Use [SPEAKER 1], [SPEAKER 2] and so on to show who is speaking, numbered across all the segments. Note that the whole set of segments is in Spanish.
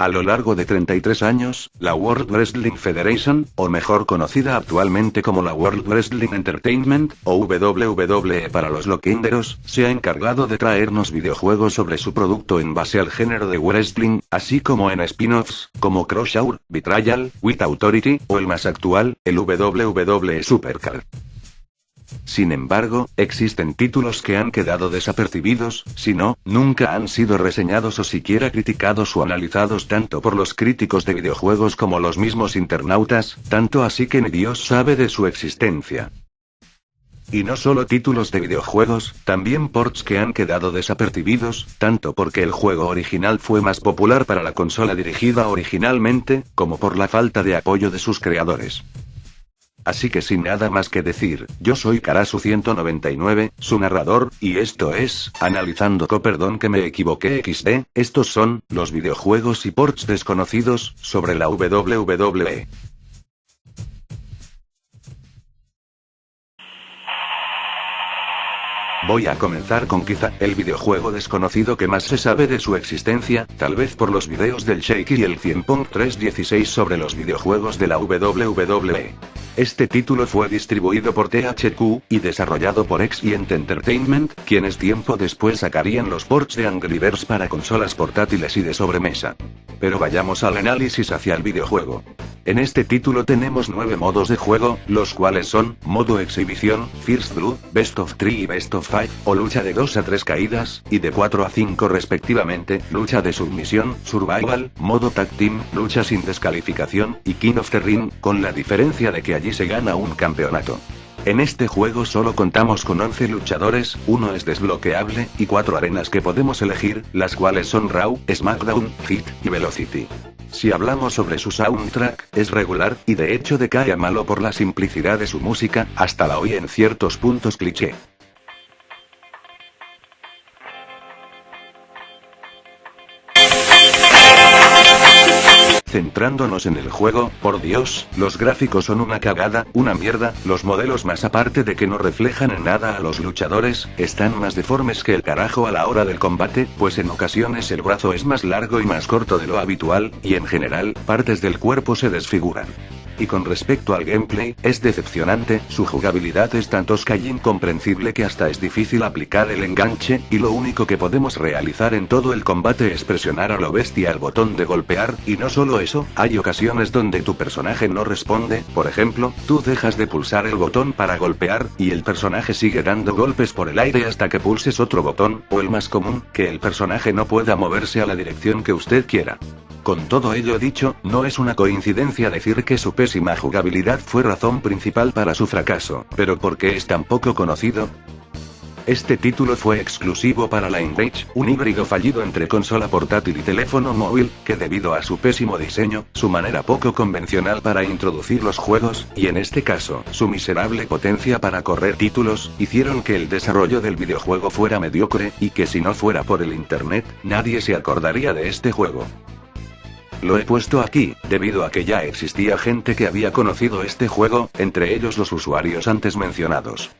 [SPEAKER 1] A lo largo de 33 años, la World Wrestling Federation, o mejor conocida actualmente como la World Wrestling Entertainment, o WWE para los loquinderos, se ha encargado de traernos videojuegos sobre su producto en base al género de wrestling, así como en spin-offs, como Crossout, Betrayal, With Authority, o el más actual, el WWE Supercard. Sin embargo, existen títulos que han quedado desapercibidos, si no, nunca han sido reseñados o siquiera criticados o analizados tanto por los críticos de videojuegos como los mismos internautas, tanto así que ni Dios sabe de su existencia. Y no solo títulos de videojuegos, también ports que han quedado desapercibidos, tanto porque el juego original fue más popular para la consola dirigida originalmente, como por la falta de apoyo de sus creadores. Así que sin nada más que decir, yo soy Karasu199, su narrador, y esto es, Analizando perdón que me equivoqué XD, estos son, los videojuegos y ports desconocidos, sobre la WWE. Voy a comenzar con quizá el videojuego desconocido que más se sabe de su existencia, tal vez por los videos del Shake y el 100.316 sobre los videojuegos de la WWE. Este título fue distribuido por THQ, y desarrollado por Exient Entertainment, quienes tiempo después sacarían los ports de Angry Birds para consolas portátiles y de sobremesa. Pero vayamos al análisis hacia el videojuego. En este título tenemos 9 modos de juego, los cuales son, modo exhibición, First Blood, Best of 3 y Best of 5, o lucha de 2 a 3 caídas, y de 4 a 5 respectivamente, lucha de submisión, Survival, modo Tag Team, lucha sin descalificación, y King of the Ring, con la diferencia de que allí se gana un campeonato. En este juego solo contamos con 11 luchadores, uno es desbloqueable, y 4 arenas que podemos elegir, las cuales son Raw, SmackDown, Heat, y Velocity. Si hablamos sobre su soundtrack, es regular, y de hecho decae a malo por la simplicidad de su música, hasta la hoy en ciertos puntos cliché. Centrándonos en el juego, por Dios, los gráficos son una cagada, una mierda, los modelos más aparte de que no reflejan en nada a los luchadores, están más deformes que el carajo a la hora del combate, pues en ocasiones el brazo es más largo y más corto de lo habitual, y en general, partes del cuerpo se desfiguran. Y con respecto al gameplay, es decepcionante, su jugabilidad es tan tosca y incomprensible que hasta es difícil aplicar el enganche, y lo único que podemos realizar en todo el combate es presionar a lo bestia el botón de golpear, y no solo eso, hay ocasiones donde tu personaje no responde, por ejemplo, tú dejas de pulsar el botón para golpear, y el personaje sigue dando golpes por el aire hasta que pulses otro botón, o el más común, que el personaje no pueda moverse a la dirección que usted quiera. Con todo ello dicho, no es una coincidencia decir que su pésima jugabilidad fue razón principal para su fracaso, pero ¿por qué es tan poco conocido? Este título fue exclusivo para la Engage, un híbrido fallido entre consola portátil y teléfono móvil, que debido a su pésimo diseño, su manera poco convencional para introducir los juegos, y en este caso, su miserable potencia para correr títulos, hicieron que el desarrollo del videojuego fuera mediocre, y que si no fuera por el internet, nadie se acordaría de este juego. Lo he puesto aquí, debido a que ya existía gente que había conocido este juego, entre ellos los usuarios antes mencionados.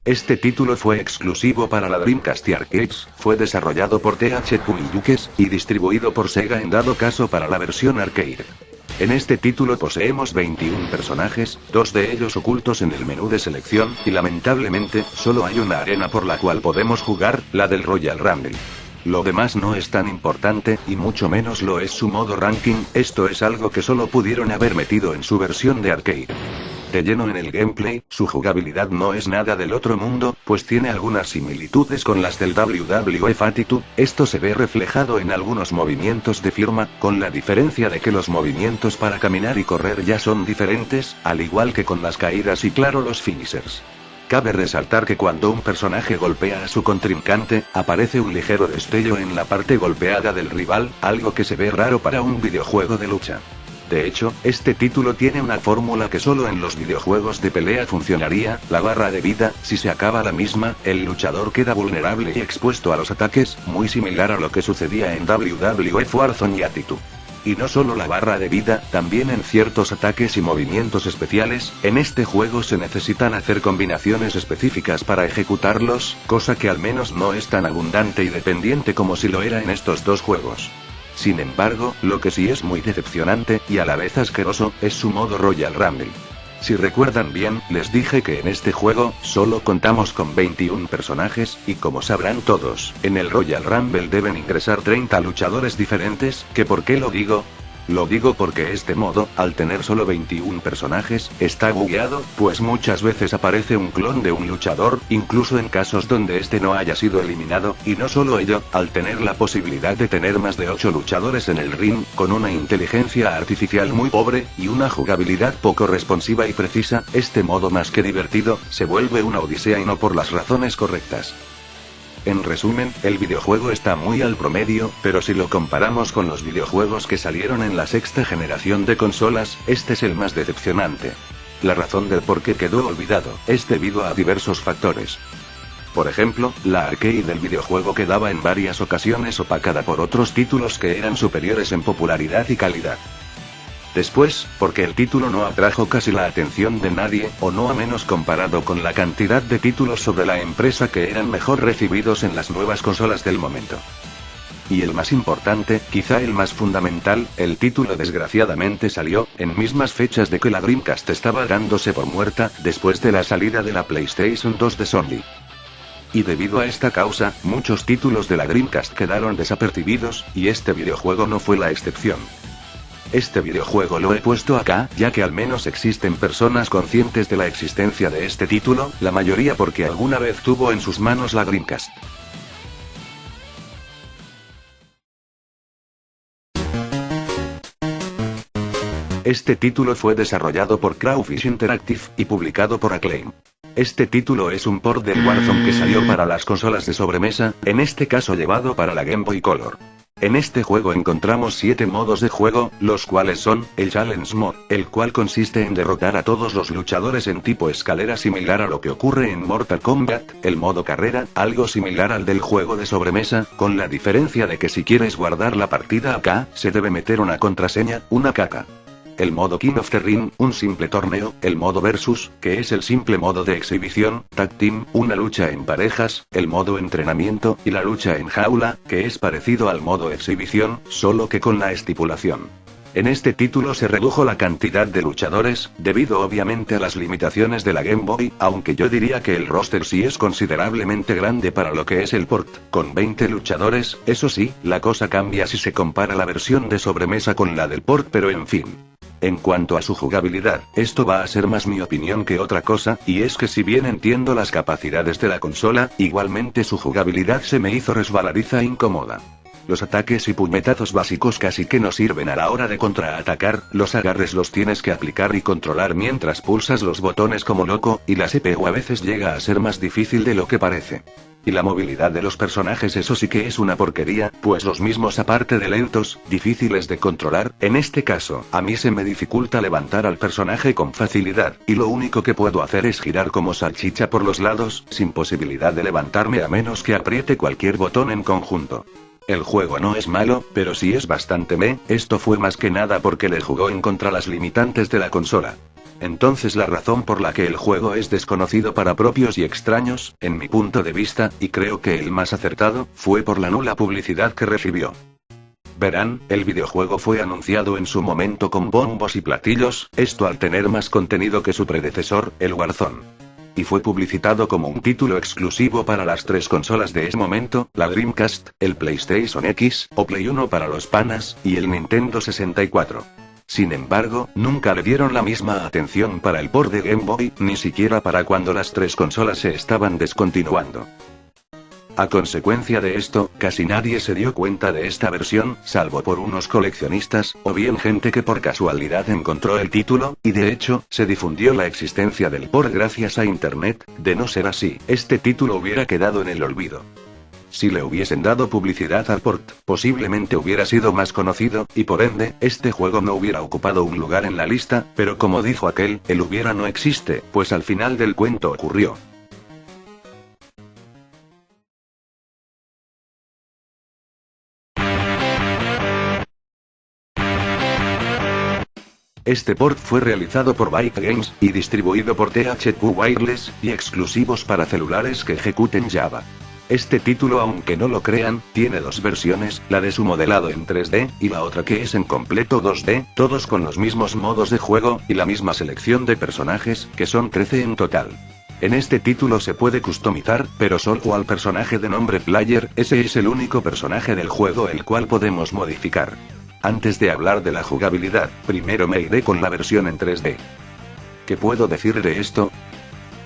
[SPEAKER 1] Este título fue exclusivo para la Dreamcast y Arcades, fue desarrollado por THQ y Ukes, y distribuido por Sega en dado caso para la versión arcade. En este título poseemos 21 personajes, 2 de ellos ocultos en el menú de selección, y lamentablemente, solo hay una arena por la cual podemos jugar, la del Royal Rumble. Lo demás no es tan importante, y mucho menos lo es su modo ranking, esto es algo que solo pudieron haber metido en su versión de arcade. De lleno en el gameplay, su jugabilidad no es nada del otro mundo, pues tiene algunas similitudes con las del WWF Attitude, esto se ve reflejado en algunos movimientos de firma, con la diferencia de que los movimientos para caminar y correr ya son diferentes, al igual que con las caídas y claro los finishers. Cabe resaltar que cuando un personaje golpea a su contrincante, aparece un ligero destello en la parte golpeada del rival, algo que se ve raro para un videojuego de lucha. De hecho, este título tiene una fórmula que solo en los videojuegos de pelea funcionaría, la barra de vida, si se acaba la misma, el luchador queda vulnerable y expuesto a los ataques, muy similar a lo que sucedía en WWF Warzone y Attitude. Y no solo la barra de vida, también en ciertos ataques y movimientos especiales, en este juego se necesitan hacer combinaciones específicas para ejecutarlos, cosa que al menos no es tan abundante y dependiente como si lo era en estos dos juegos. Sin embargo, lo que sí es muy decepcionante, y a la vez asqueroso, es su modo Royal Rumble. Si recuerdan bien, les dije que en este juego, solo contamos con 21 personajes, y como sabrán todos, en el Royal Rumble deben ingresar 30 luchadores diferentes, ¿que por qué lo digo? Lo digo porque este modo, al tener solo 21 personajes, está bugueado, pues muchas veces aparece un clon de un luchador, incluso en casos donde este no haya sido eliminado, y no solo ello, al tener la posibilidad de tener más de 8 luchadores en el ring, con una inteligencia artificial muy pobre, y una jugabilidad poco responsiva y precisa, este modo más que divertido, se vuelve una odisea y no por las razones correctas. En resumen, el videojuego está muy al promedio, pero si lo comparamos con los videojuegos que salieron en la sexta generación de consolas, este es el más decepcionante. La razón del por qué quedó olvidado, es debido a diversos factores. Por ejemplo, la arcade del videojuego quedaba en varias ocasiones opacada por otros títulos que eran superiores en popularidad y calidad. Después, porque el título no atrajo casi la atención de nadie, o no a menos comparado con la cantidad de títulos sobre la empresa que eran mejor recibidos en las nuevas consolas del momento. Y el más importante, quizá el más fundamental, el título desgraciadamente salió, en mismas fechas de que la Dreamcast estaba dándose por muerta, después de la salida de la PlayStation 2 de Sony. Y debido a esta causa, muchos títulos de la Dreamcast quedaron desapercibidos, y este videojuego no fue la excepción. Este videojuego lo he puesto acá, ya que al menos existen personas conscientes de la existencia de este título, la mayoría porque alguna vez tuvo en sus manos la Dreamcast. Este título fue desarrollado por Crawfish Interactive, y publicado por Acclaim. Este título es un port del Warzone que salió para las consolas de sobremesa, en este caso llevado para la Game Boy Color. En este juego encontramos 7 modos de juego, los cuales son, el Challenge Mode, el cual consiste en derrotar a todos los luchadores en tipo escalera similar a lo que ocurre en Mortal Kombat, el modo carrera, algo similar al del juego de sobremesa, con la diferencia de que si quieres guardar la partida acá, se debe meter una contraseña, una caca. El modo King of the Ring, un simple torneo, el modo Versus, que es el simple modo de exhibición, Tag Team, una lucha en parejas, el modo entrenamiento, y la lucha en jaula, que es parecido al modo exhibición, solo que con la estipulación. En este título se redujo la cantidad de luchadores, debido obviamente a las limitaciones de la Game Boy, aunque yo diría que el roster sí es considerablemente grande para lo que es el port, con 20 luchadores, eso sí, la cosa cambia si se compara la versión de sobremesa con la del port, pero en fin. En cuanto a su jugabilidad, esto va a ser más mi opinión que otra cosa, y es que si bien entiendo las capacidades de la consola, igualmente su jugabilidad se me hizo resbaladiza e incómoda. Los ataques y puñetazos básicos casi que no sirven a la hora de contraatacar, los agarres los tienes que aplicar y controlar mientras pulsas los botones como loco, y la CPU a veces llega a ser más difícil de lo que parece. Y la movilidad de los personajes, eso sí que es una porquería, pues los mismos aparte de lentos, difíciles de controlar, en este caso, a mí se me dificulta levantar al personaje con facilidad, y lo único que puedo hacer es girar como salchicha por los lados, sin posibilidad de levantarme a menos que apriete cualquier botón en conjunto. El juego no es malo, pero sí es bastante esto fue más que nada porque le jugó en contra las limitantes de la consola. Entonces la razón por la que el juego es desconocido para propios y extraños, en mi punto de vista, y creo que el más acertado, fue por la nula publicidad que recibió. Verán, el videojuego fue anunciado en su momento con bombos y platillos, esto al tener más contenido que su predecesor, el Warzone. Y fue publicitado como un título exclusivo para las 3 consolas de ese momento, la Dreamcast, el PlayStation X, o Play 1 para los panas, y el Nintendo 64. Sin embargo, nunca le dieron la misma atención para el port de Game Boy, ni siquiera para cuando las 3 consolas se estaban descontinuando. A consecuencia de esto, casi nadie se dio cuenta de esta versión, salvo por unos coleccionistas, o bien gente que por casualidad encontró el título, y de hecho, se difundió la existencia del port gracias a internet. De no ser así, este título hubiera quedado en el olvido. Si le hubiesen dado publicidad al port, posiblemente hubiera sido más conocido, y por ende, este juego no hubiera ocupado un lugar en la lista, pero como dijo aquel, el hubiera no existe, pues al final del cuento ocurrió. Este port fue realizado por Byte Games, y distribuido por THQ Wireless, y exclusivos para celulares que ejecuten Java. Este título, aunque no lo crean, tiene dos versiones, la de su modelado en 3D, y la otra que es en completo 2D, todos con los mismos modos de juego, y la misma selección de personajes, que son 13 en total. En este título se puede customizar, pero solo al personaje de nombre Player, ese es el único personaje del juego el cual podemos modificar. Antes de hablar de la jugabilidad, primero me iré con la versión en 3D. ¿Qué puedo decir de esto?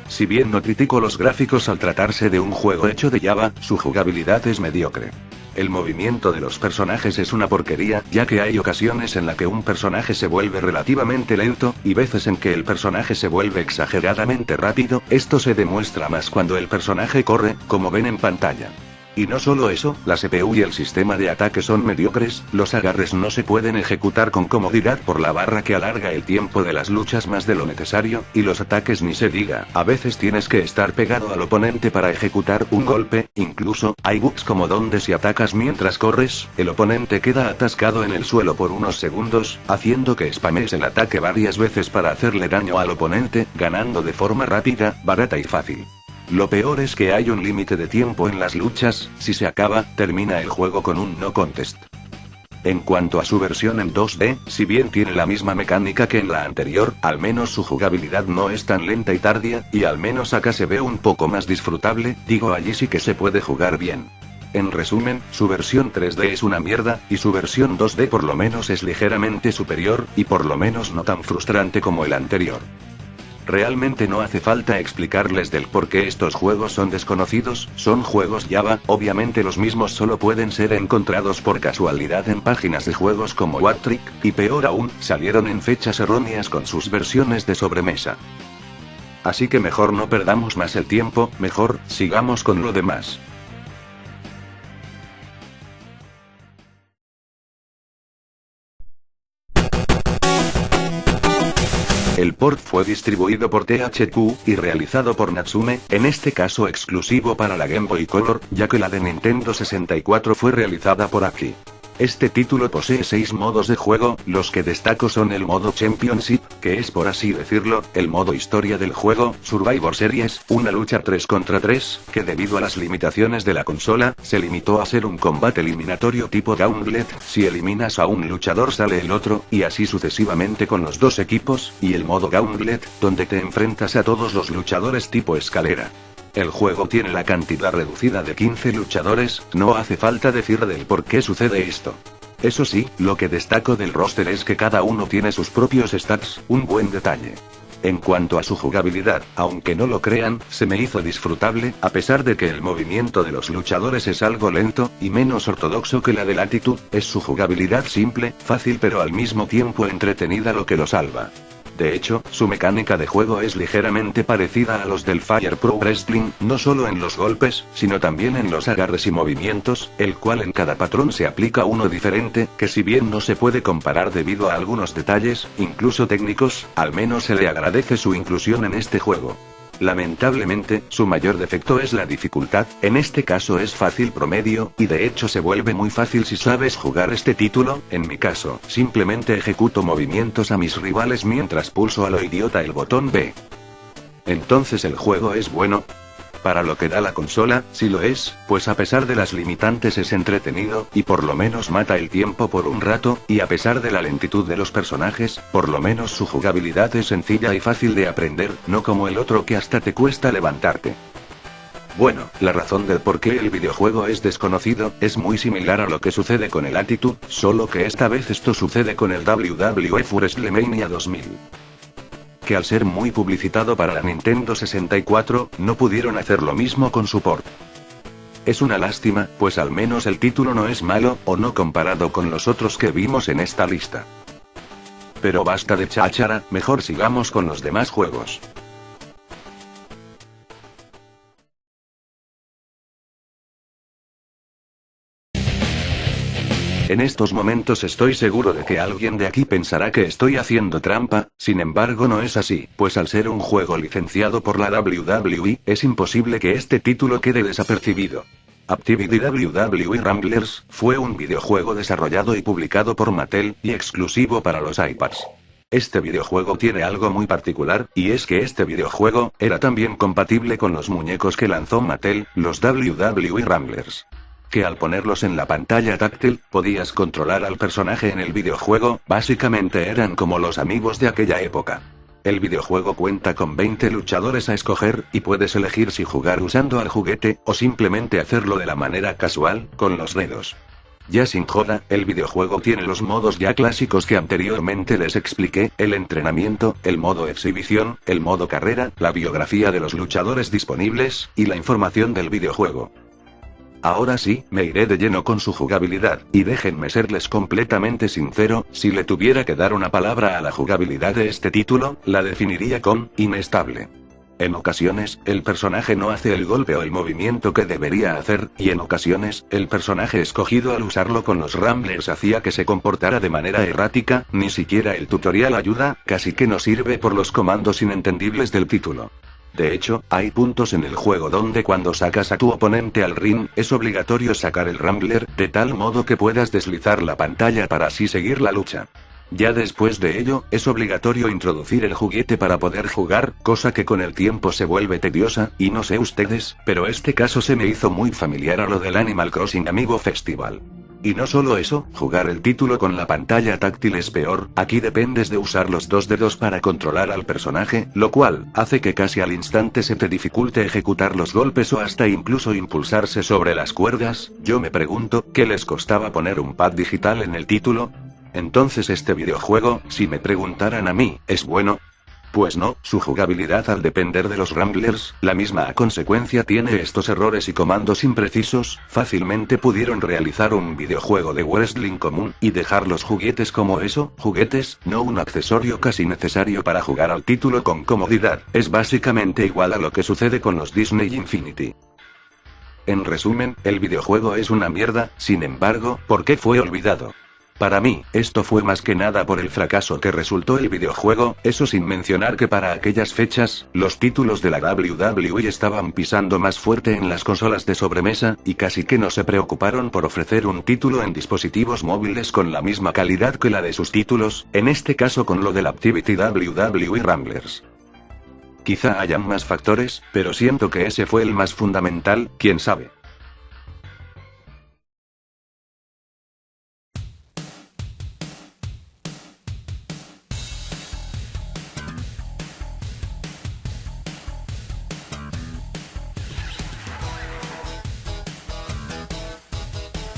[SPEAKER 1] Si bien no critico los gráficos al tratarse de un juego hecho de Java, su jugabilidad es mediocre. El movimiento de los personajes es una porquería, ya que hay ocasiones en la que un personaje se vuelve relativamente lento, y veces en que el personaje se vuelve exageradamente rápido. Esto se demuestra más cuando el personaje corre, como ven en pantalla. Y no solo eso, la CPU y el sistema de ataque son mediocres, los agarres no se pueden ejecutar con comodidad por la barra que alarga el tiempo de las luchas más de lo necesario, y los ataques ni se diga, a veces tienes que estar pegado al oponente para ejecutar un golpe, incluso, hay bugs como donde si atacas mientras corres, el oponente queda atascado en el suelo por unos segundos, haciendo que spames el ataque varias veces para hacerle daño al oponente, ganando de forma rápida, barata y fácil. Lo peor es que hay un límite de tiempo en las luchas, si se acaba, termina el juego con un no contest. En cuanto a su versión en 2D, si bien tiene la misma mecánica que en la anterior, al menos su jugabilidad no es tan lenta y tardía, y al menos acá se ve un poco más disfrutable, digo allí sí que se puede jugar bien. En resumen, su versión 3D es una mierda, y su versión 2D por lo menos es ligeramente superior, y por lo menos no tan frustrante como el anterior. Realmente no hace falta explicarles del por qué estos juegos son desconocidos, son juegos Java, obviamente los mismos solo pueden ser encontrados por casualidad en páginas de juegos como Whattrick, y peor aún, salieron en fechas erróneas con sus versiones de sobremesa. Así que mejor no perdamos más el tiempo, mejor, sigamos con lo demás. El port fue distribuido por THQ, y realizado por Natsume, en este caso exclusivo para la Game Boy Color, ya que la de Nintendo 64 fue realizada por Aki. Este título posee 6 modos de juego, los que destaco son el modo Championship, que es por así decirlo, el modo historia del juego, Survivor Series, una lucha 3 contra 3, que debido a las limitaciones de la consola, se limitó a ser un combate eliminatorio tipo Gauntlet, si eliminas a un luchador sale el otro, y así sucesivamente con los dos equipos, y el modo Gauntlet, donde te enfrentas a todos los luchadores tipo escalera. El juego tiene la cantidad reducida de 15 luchadores, no hace falta decir del por qué sucede esto. Eso sí, lo que destaco del roster es que cada uno tiene sus propios stats, un buen detalle. En cuanto a su jugabilidad, aunque no lo crean, se me hizo disfrutable, a pesar de que el movimiento de los luchadores es algo lento, y menos ortodoxo que la de Latitude, es su jugabilidad simple, fácil pero al mismo tiempo entretenida lo que lo salva. De hecho, su mecánica de juego es ligeramente parecida a los del Fire Pro Wrestling, no solo en los golpes, sino también en los agarres y movimientos, el cual en cada patrón se aplica uno diferente, que si bien no se puede comparar debido a algunos detalles, incluso técnicos, al menos se le agradece su inclusión en este juego. Lamentablemente, su mayor defecto es la dificultad, en este caso es fácil promedio, y de hecho se vuelve muy fácil si sabes jugar este título. En mi caso, simplemente ejecuto movimientos a mis rivales mientras pulso a lo idiota el botón B. Entonces el juego es bueno. Para lo que da la consola, sí lo es, pues a pesar de las limitantes es entretenido, y por lo menos mata el tiempo por un rato, y a pesar de la lentitud de los personajes, por lo menos su jugabilidad es sencilla y fácil de aprender, no como el otro que hasta te cuesta levantarte. Bueno, la razón del por qué el videojuego es desconocido, es muy similar a lo que sucede con el Attitude, solo que esta vez esto sucede con el WWF WrestleMania 2000. Que al ser muy publicitado para la Nintendo 64, no pudieron hacer lo mismo con su port. Es una lástima, pues al menos el título no es malo, o no comparado con los otros que vimos en esta lista. Pero basta de cháchara, mejor sigamos con los demás juegos. En estos momentos estoy seguro de que alguien de aquí pensará que estoy haciendo trampa, sin embargo no es así, pues al ser un juego licenciado por la WWE, es imposible que este título quede desapercibido. Activity WWE Ramblers fue un videojuego desarrollado y publicado por Mattel, y exclusivo para los iPads. Este videojuego tiene algo muy particular, y es que este videojuego era también compatible con los muñecos que lanzó Mattel, los WWE Ramblers. Que al ponerlos en la pantalla táctil, podías controlar al personaje en el videojuego, básicamente eran como los amigos de aquella época. El videojuego cuenta con 20 luchadores a escoger, y puedes elegir si jugar usando al juguete, o simplemente hacerlo de la manera casual, con los dedos. Ya sin joda, el videojuego tiene los modos ya clásicos que anteriormente les expliqué, el entrenamiento, el modo exhibición, el modo carrera, la biografía de los luchadores disponibles, y la información del videojuego. Ahora sí, me iré de lleno con su jugabilidad, y déjenme serles completamente sincero, si le tuviera que dar una palabra a la jugabilidad de este título, la definiría con, inestable. En ocasiones, el personaje no hace el golpe o el movimiento que debería hacer, y en ocasiones, el personaje escogido al usarlo con los Ramblers hacía que se comportara de manera errática, ni siquiera el tutorial ayuda, casi que no sirve por los comandos inentendibles del título. De hecho, hay puntos en el juego donde cuando sacas a tu oponente al ring, es obligatorio sacar el Rambler, de tal modo que puedas deslizar la pantalla para así seguir la lucha. Ya después de ello, es obligatorio introducir el juguete para poder jugar, cosa que con el tiempo se vuelve tediosa, y no sé ustedes, pero este caso se me hizo muy familiar a lo del Animal Crossing Amiibo Festival. Y no solo eso, jugar el título con la pantalla táctil es peor, aquí dependes de usar los dos dedos para controlar al personaje, lo cual hace que casi al instante se te dificulte ejecutar los golpes o hasta incluso impulsarse sobre las cuerdas. Yo me pregunto, ¿qué les costaba poner un pad digital en el título? Entonces este videojuego, si me preguntaran a mí, ¿es bueno? Pues no, su jugabilidad al depender de los Ramblers, la misma a consecuencia tiene estos errores y comandos imprecisos, fácilmente pudieron realizar un videojuego de wrestling común, y dejar los juguetes como eso, juguetes, no un accesorio casi necesario para jugar al título con comodidad, es básicamente igual a lo que sucede con los Disney Infinity. En resumen, el videojuego es una mierda, sin embargo, ¿por qué fue olvidado? Para mí, esto fue más que nada por el fracaso que resultó el videojuego, eso sin mencionar que para aquellas fechas, los títulos de la WWE estaban pisando más fuerte en las consolas de sobremesa, y casi que no se preocuparon por ofrecer un título en dispositivos móviles con la misma calidad que la de sus títulos, en este caso con lo del Activity WWE Ramblers. Quizá hayan más factores, pero siento que ese fue el más fundamental, quién sabe.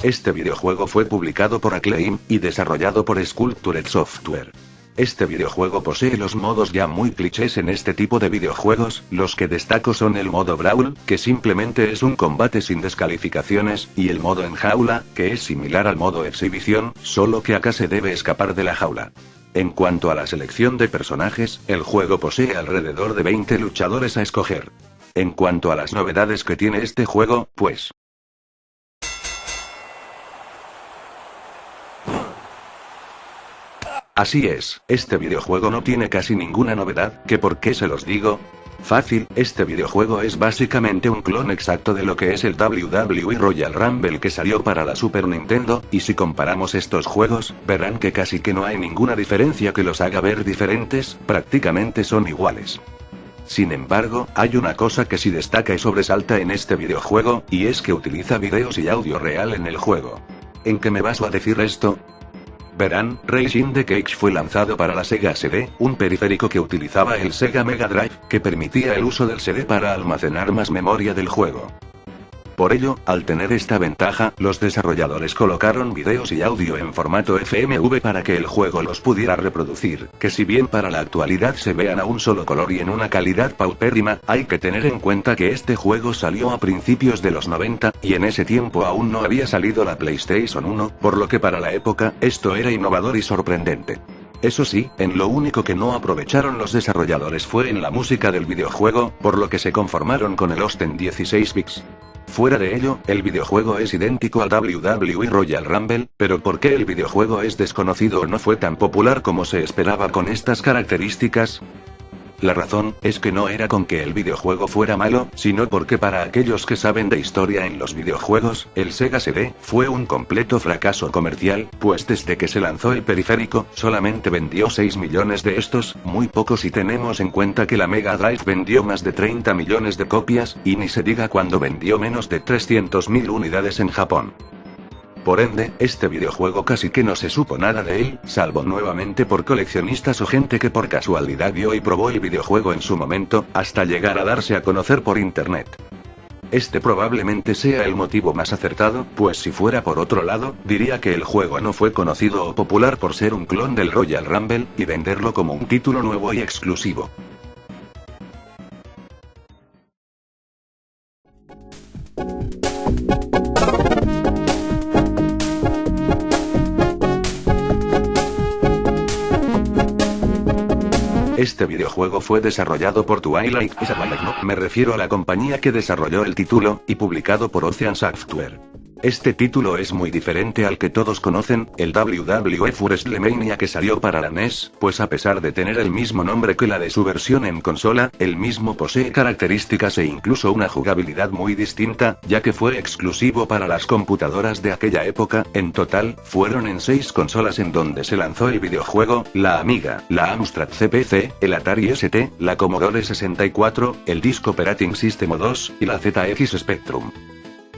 [SPEAKER 1] Este videojuego fue publicado por Acclaim, y desarrollado por Sculptured Software. Este videojuego posee los modos ya muy clichés en este tipo de videojuegos, los que destaco son el modo Brawl, que simplemente es un combate sin descalificaciones, y el modo en jaula, que es similar al modo exhibición, solo que acá se debe escapar de la jaula. En cuanto a la selección de personajes, el juego posee alrededor de 20 luchadores a escoger. En cuanto a las novedades que tiene este juego, pues... Así es, este videojuego no tiene casi ninguna novedad, ¿que por qué se los digo? Fácil, este videojuego es básicamente un clon exacto de lo que es el WWE Royal Rumble que salió para la Super Nintendo, y si comparamos estos juegos, verán que casi que no hay ninguna diferencia que los haga ver diferentes, prácticamente son iguales. Sin embargo, hay una cosa que sí destaca y sobresalta en este videojuego, y es que utiliza videos y audio real en el juego. ¿En qué me baso a decir esto? Verán, Racing the Cage fue lanzado para la Sega CD, un periférico que utilizaba el Sega Mega Drive, que permitía el uso del CD para almacenar más memoria del juego. Por ello, al tener esta ventaja, los desarrolladores colocaron videos y audio en formato FMV para que el juego los pudiera reproducir, que si bien para la actualidad se vean a un solo color y en una calidad paupérrima, hay que tener en cuenta que este juego salió a principios de los 90, y en ese tiempo aún no había salido la PlayStation 1, por lo que para la época, esto era innovador y sorprendente. Eso sí, en lo único que no aprovecharon los desarrolladores fue en la música del videojuego, por lo que se conformaron con el host en 16 bits. Fuera de ello, el videojuego es idéntico al WWE Royal Rumble, pero ¿por qué el videojuego es desconocido o no fue tan popular como se esperaba con estas características? La razón es que no era con que el videojuego fuera malo, sino porque para aquellos que saben de historia en los videojuegos, el Sega CD fue un completo fracaso comercial, pues desde que se lanzó el periférico, solamente vendió 6 millones de estos, muy pocos si tenemos en cuenta que la Mega Drive vendió más de 30 millones de copias, y ni se diga cuando vendió menos de 300.000 unidades en Japón. Por ende, este videojuego casi que no se supo nada de él, salvo nuevamente por coleccionistas o gente que por casualidad vio y probó el videojuego en su momento, hasta llegar a darse a conocer por internet. Este probablemente sea el motivo más acertado, pues si fuera por otro lado, diría que el juego no fue conocido o popular por ser un clon del Royal Rumble, y venderlo como un título nuevo y exclusivo. Este videojuego fue desarrollado por Twilight Imperium, no, me refiero a la compañía que desarrolló el título, y publicado por Ocean Software. Este título es muy diferente al que todos conocen, el WWF WrestleMania que salió para la NES, pues a pesar de tener el mismo nombre que la de su versión en consola, el mismo posee características e incluso una jugabilidad muy distinta, ya que fue exclusivo para las computadoras de aquella época. En total, fueron en 6 consolas en donde se lanzó el videojuego: la Amiga, la Amstrad CPC, el Atari ST, la Commodore 64, el Disk Operating System O2, y la ZX Spectrum.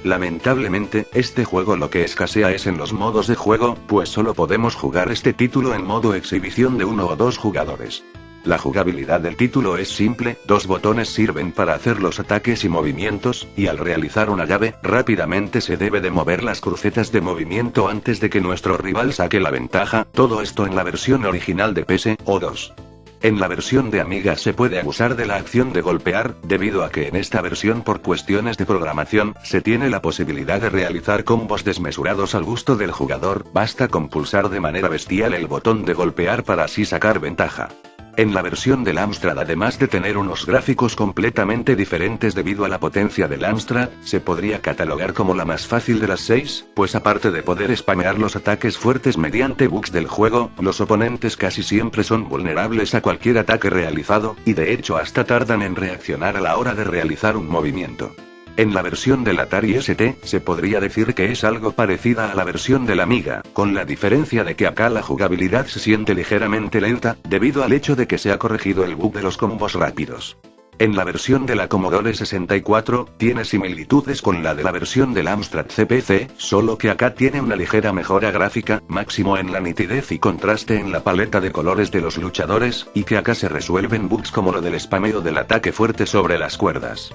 [SPEAKER 1] Lamentablemente, este juego lo que escasea es en los modos de juego, pues solo podemos jugar este título en modo exhibición de 1 o 2 jugadores. La jugabilidad del título es simple, 2 botones sirven para hacer los ataques y movimientos, y al realizar una llave, rápidamente se debe de mover las crucetas de movimiento antes de que nuestro rival saque la ventaja, todo esto en la versión original de PS o 2. En la versión de Amiga se puede abusar de la acción de golpear, debido a que en esta versión por cuestiones de programación, se tiene la posibilidad de realizar combos desmesurados al gusto del jugador, basta con pulsar de manera bestial el botón de golpear para así sacar ventaja. En la versión del Amstrad, además de tener unos gráficos completamente diferentes debido a la potencia del Amstrad, se podría catalogar como la más fácil de las 6, pues aparte de poder spamear los ataques fuertes mediante bugs del juego, los oponentes casi siempre son vulnerables a cualquier ataque realizado, y de hecho hasta tardan en reaccionar a la hora de realizar un movimiento. En la versión del Atari ST, se podría decir que es algo parecida a la versión del Amiga, con la diferencia de que acá la jugabilidad se siente ligeramente lenta, debido al hecho de que se ha corregido el bug de los combos rápidos. En la versión de la Commodore 64, tiene similitudes con la de la versión del Amstrad CPC, solo que acá tiene una ligera mejora gráfica, máximo en la nitidez y contraste en la paleta de colores de los luchadores, y que acá se resuelven bugs como lo del spameo del ataque fuerte sobre las cuerdas.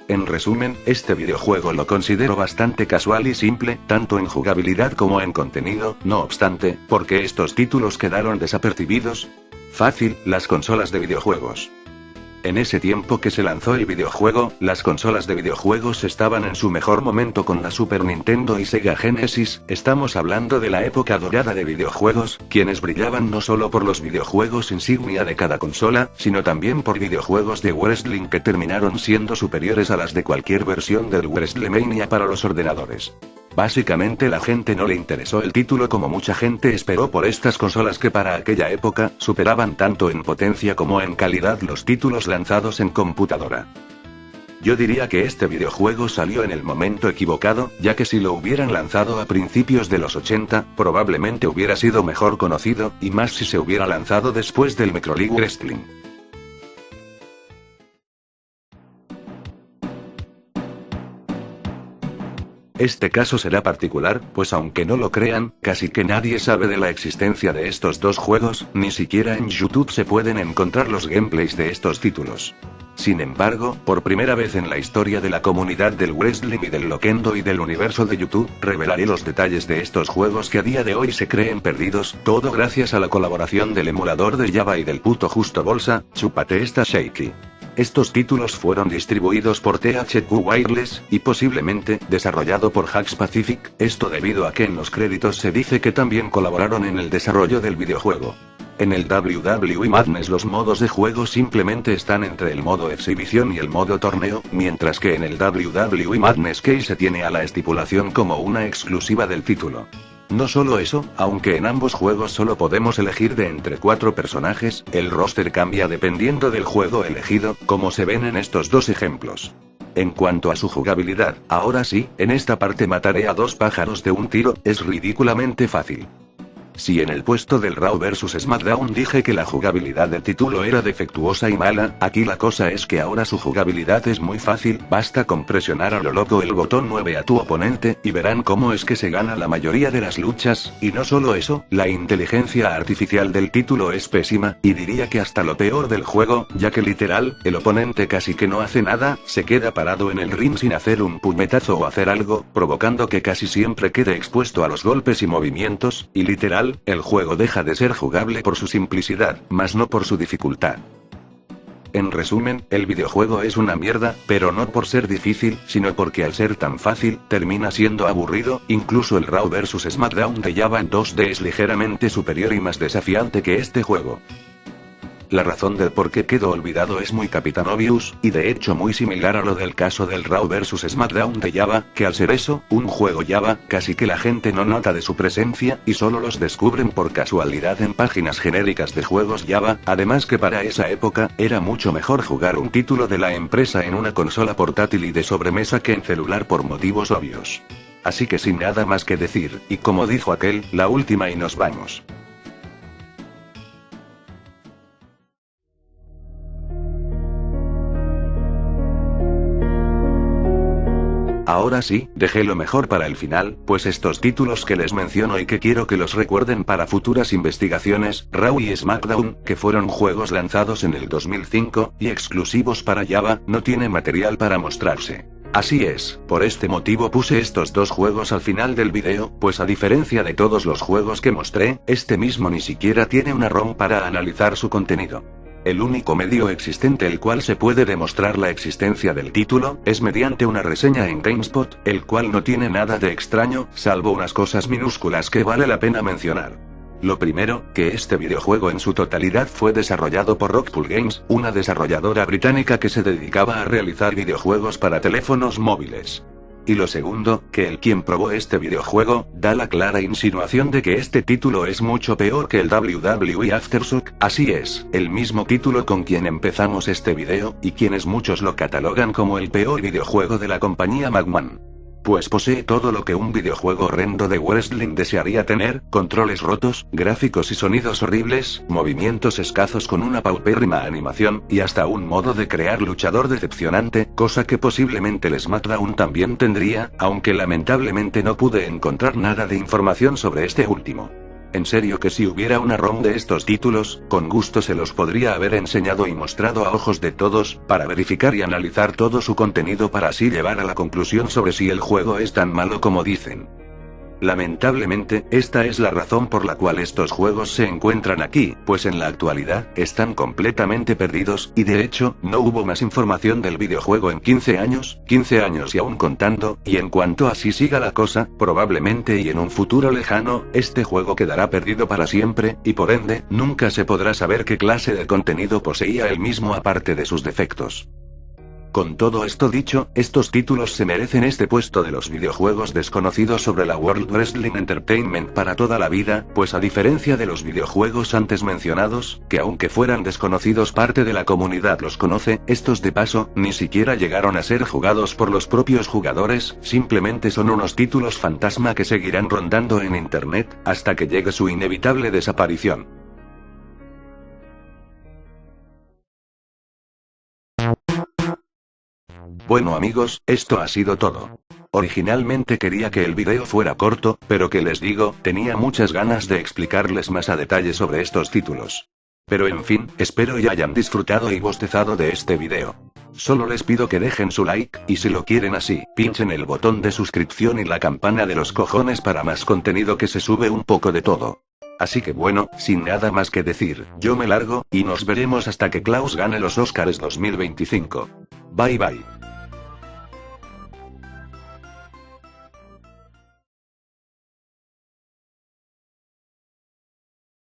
[SPEAKER 1] En resumen, este videojuego lo considero bastante casual y simple, tanto en jugabilidad como en contenido, no obstante, ¿por qué estos títulos quedaron desapercibidos? Fácil, las consolas de videojuegos. En ese tiempo que se lanzó el videojuego, las consolas de videojuegos estaban en su mejor momento con la Super Nintendo y Sega Genesis, estamos hablando de la época dorada de videojuegos, quienes brillaban no solo por los videojuegos insignia de cada consola, sino también por videojuegos de wrestling que terminaron siendo superiores a las de cualquier versión del WrestleMania para los ordenadores. Básicamente la gente no le interesó el título como mucha gente esperó por estas consolas que para aquella época, superaban tanto en potencia como en calidad los títulos lanzados en computadora. Yo diría que este videojuego salió en el momento equivocado, ya que si lo hubieran lanzado a principios de los 80, probablemente hubiera sido mejor conocido, y más si se hubiera lanzado después del Macro League Wrestling. Este caso será particular, pues aunque no lo crean, casi que nadie sabe de la existencia de estos dos juegos, ni siquiera en YouTube se pueden encontrar los gameplays de estos títulos. Sin embargo, por primera vez en la historia de la comunidad del wrestling y del loquendo y del universo de YouTube, revelaré los detalles de estos juegos que a día de hoy se creen perdidos, todo gracias a la colaboración del emulador de Java y del puto Justo Bolsa, chúpate esta Shaky. Estos títulos fueron distribuidos por THQ Wireless, y posiblemente, desarrollado por Hacks Pacific, esto debido a que en los créditos se dice que también colaboraron en el desarrollo del videojuego. En el WWE Madness los modos de juego simplemente están entre el modo exhibición y el modo torneo, mientras que en el WWE Madness Case se tiene a la estipulación como una exclusiva del título. No solo eso, aunque en ambos juegos solo podemos elegir de entre 4 personajes, el roster cambia dependiendo del juego elegido, como se ven en estos dos ejemplos. En cuanto a su jugabilidad, ahora sí, en esta parte mataré a 2 pájaros de un tiro, es ridículamente fácil. Si en el puesto del Raw vs SmackDown dije que la jugabilidad del título era defectuosa y mala, aquí la cosa es que ahora su jugabilidad es muy fácil, basta con presionar a lo loco el botón 9 a tu oponente, y verán cómo es que se gana la mayoría de las luchas, y no solo eso, la inteligencia artificial del título es pésima, y diría que hasta lo peor del juego, ya que literal, el oponente casi que no hace nada, se queda parado en el ring sin hacer un puñetazo o hacer algo, provocando que casi siempre quede expuesto a los golpes y movimientos, y literal, el juego deja de ser jugable por su simplicidad, más no por su dificultad. En resumen, el videojuego es una mierda, pero no por ser difícil, sino porque al ser tan fácil, termina siendo aburrido. Incluso el Raw vs SmackDown de Java en 2D es ligeramente superior y más desafiante que este juego. La razón del por qué quedó olvidado es muy Capitán Obvious, y de hecho muy similar a lo del caso del Raw vs SmackDown de Java, que al ser eso, un juego Java, casi que la gente no nota de su presencia, y solo los descubren por casualidad en páginas genéricas de juegos Java, además que para esa época, era mucho mejor jugar un título de la empresa en una consola portátil y de sobremesa que en celular por motivos obvios. Así que sin nada más que decir, y como dijo aquel, la última y nos vamos. Ahora sí, dejé lo mejor para el final, pues estos títulos que les menciono y que quiero que los recuerden para futuras investigaciones, Raw y SmackDown, que fueron juegos lanzados en el 2005, y exclusivos para Java, no tienen material para mostrarse. Así es, por este motivo puse estos dos juegos al final del video, pues a diferencia de todos los juegos que mostré, este mismo ni siquiera tiene una ROM para analizar su contenido. El único medio existente el cual se puede demostrar la existencia del título, es mediante una reseña en GameSpot, el cual no tiene nada de extraño, salvo unas cosas minúsculas que vale la pena mencionar. Lo primero, que este videojuego en su totalidad fue desarrollado por Rockpool Games, una desarrolladora británica que se dedicaba a realizar videojuegos para teléfonos móviles. Y lo segundo, que el quien probó este videojuego, da la clara insinuación de que este título es mucho peor que el WWE Aftershock, así es, el mismo título con quien empezamos este video, y quienes muchos lo catalogan como el peor videojuego de la compañía McMahon. Pues posee todo lo que un videojuego horrendo de wrestling desearía tener: controles rotos, gráficos y sonidos horribles, movimientos escasos con una paupérrima animación, y hasta un modo de crear luchador decepcionante, cosa que posiblemente el SmackDown también tendría, aunque lamentablemente no pude encontrar nada de información sobre este último. En serio que si hubiera una ROM de estos títulos, con gusto se los podría haber enseñado y mostrado a ojos de todos, para verificar y analizar todo su contenido para así llevar a la conclusión sobre si el juego es tan malo como dicen. Lamentablemente, esta es la razón por la cual estos juegos se encuentran aquí, pues en la actualidad, están completamente perdidos, y de hecho, no hubo más información del videojuego en 15 años y aún contando, y en cuanto así siga la cosa, probablemente y en un futuro lejano, este juego quedará perdido para siempre, y por ende, nunca se podrá saber qué clase de contenido poseía el mismo aparte de sus defectos. Con todo esto dicho, estos títulos se merecen este puesto de los videojuegos desconocidos sobre la World Wrestling Entertainment para toda la vida, pues a diferencia de los videojuegos antes mencionados, que aunque fueran desconocidos parte de la comunidad los conoce, estos de paso, ni siquiera llegaron a ser jugados por los propios jugadores, simplemente son unos títulos fantasma que seguirán rondando en internet, hasta que llegue su inevitable desaparición. Bueno amigos, esto ha sido todo. Originalmente quería que el video fuera corto, pero que les digo, tenía muchas ganas de explicarles más a detalle sobre estos títulos. Pero en fin, espero y hayan disfrutado y bostezado de este video. Solo les pido que dejen su like, y si lo quieren así, pinchen el botón de suscripción y la campana de los cojones para más contenido que se sube un poco de todo. Así que bueno, sin nada más que decir, yo me largo, y nos veremos hasta que Klaus gane los Oscars 2025. Bye bye.